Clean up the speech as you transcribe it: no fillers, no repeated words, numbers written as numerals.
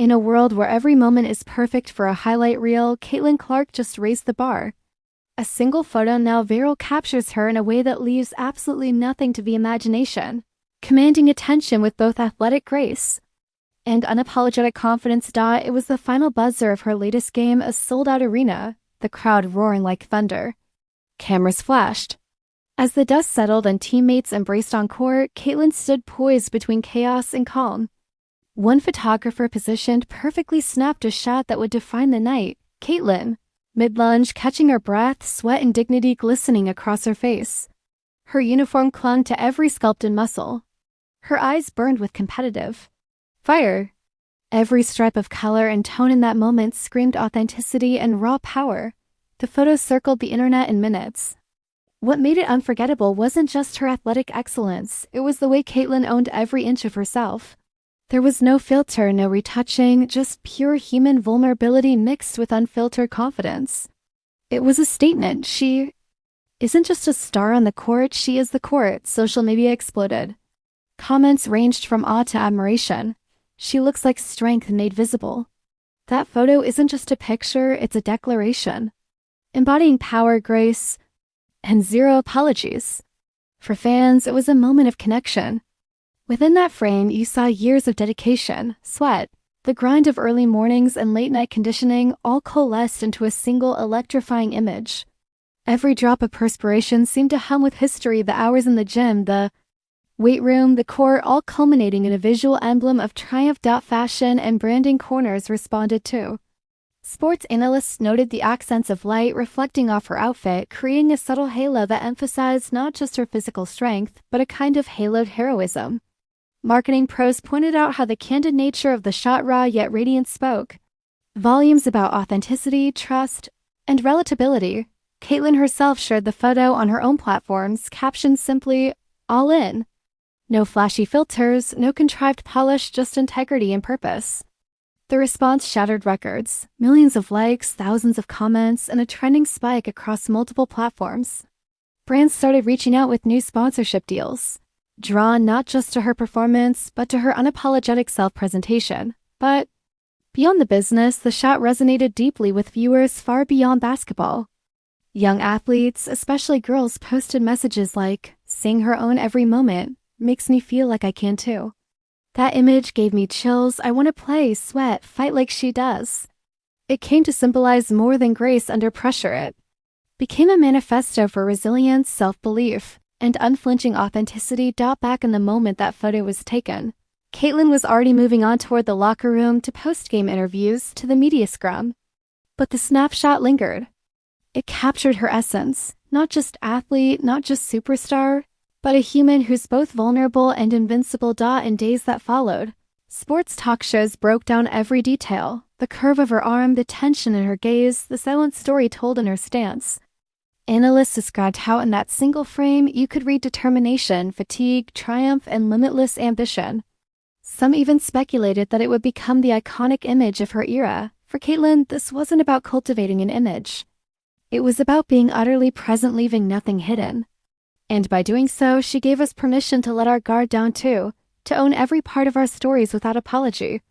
In a world where every moment is perfect for a highlight reel, Caitlin Clark just raised the bar. A single photo now viral captures her in a way that leaves absolutely nothing to the imagination, commanding attention with both athletic grace and unapologetic confidence. It was the final buzzer of her latest game, a sold-out arena, the crowd roaring like thunder. Cameras flashed. As the dust settled and teammates embraced on court, Caitlin stood poised between chaos and calm. One photographer positioned perfectly snapped a shot that would define the night. Caitlin, mid-lunge, catching her breath, sweat and dignity glistening across her face. Her uniform clung to every sculpted muscle. Her eyes burned with competitive fire. Every stripe of color and tone in that moment screamed authenticity and raw power. The photo circled the internet in minutes. What made it unforgettable wasn't just her athletic excellence, it was the way Caitlin owned every inch of herself. There was no filter, no retouching, just pure human vulnerability mixed with unfiltered confidence. It was a statement. She isn't just a star on the court, she is the court. Social media exploded. Comments ranged from awe to admiration. She looks like strength made visible. That photo isn't just a picture, it's a declaration, embodying power, grace, and zero apologies. For fans, it was a moment of connection. Within that frame, you saw years of dedication, sweat, the grind of early mornings and late-night conditioning all coalesced into a single electrifying image. Every drop of perspiration seemed to hum with history, the hours in the gym, the weight room, the court, all culminating in a visual emblem of triumph. Fashion and branding corners responded too. Sports analysts noted the accents of light reflecting off her outfit, creating a subtle halo that emphasized not just her physical strength, but a kind of haloed heroism. Marketing pros pointed out how the candid nature of the shot, raw yet radiant, spoke volumes about authenticity, trust, and relatability. Caitlin herself shared the photo on her own platforms, captioned simply, "All in." No flashy filters, no contrived polish, just integrity and purpose. The response shattered records, millions of likes, thousands of comments, and a trending spike across multiple platforms. Brands started reaching out with new sponsorship deals, drawn not just to her performance, but to her unapologetic self-presentation. But beyond the business, the shot resonated deeply with viewers far beyond basketball. Young athletes, especially girls, posted messages like, "Seeing her own every moment makes me feel like I can too. That image gave me chills. I want to play, sweat, fight like she does." It came to symbolize more than grace under pressure. It became a manifesto for resilience, self-belief, and unflinching authenticity. Back in the moment that photo was taken, Caitlin was already moving on toward the locker room, to post-game interviews, to the media scrum. But the snapshot lingered. It captured her essence, not just athlete, not just superstar, but a human who's both vulnerable and invincible. In days that followed, sports talk shows broke down every detail, the curve of her arm, the tension in her gaze, the silent story told in her stance. Analysts described how in that single frame you could read determination, fatigue, triumph, and limitless ambition. Some even speculated that it would become the iconic image of her era. For Caitlin, this wasn't about cultivating an image. It was about being utterly present, leaving nothing hidden. And by doing so, she gave us permission to let our guard down too, to own every part of our stories without apology.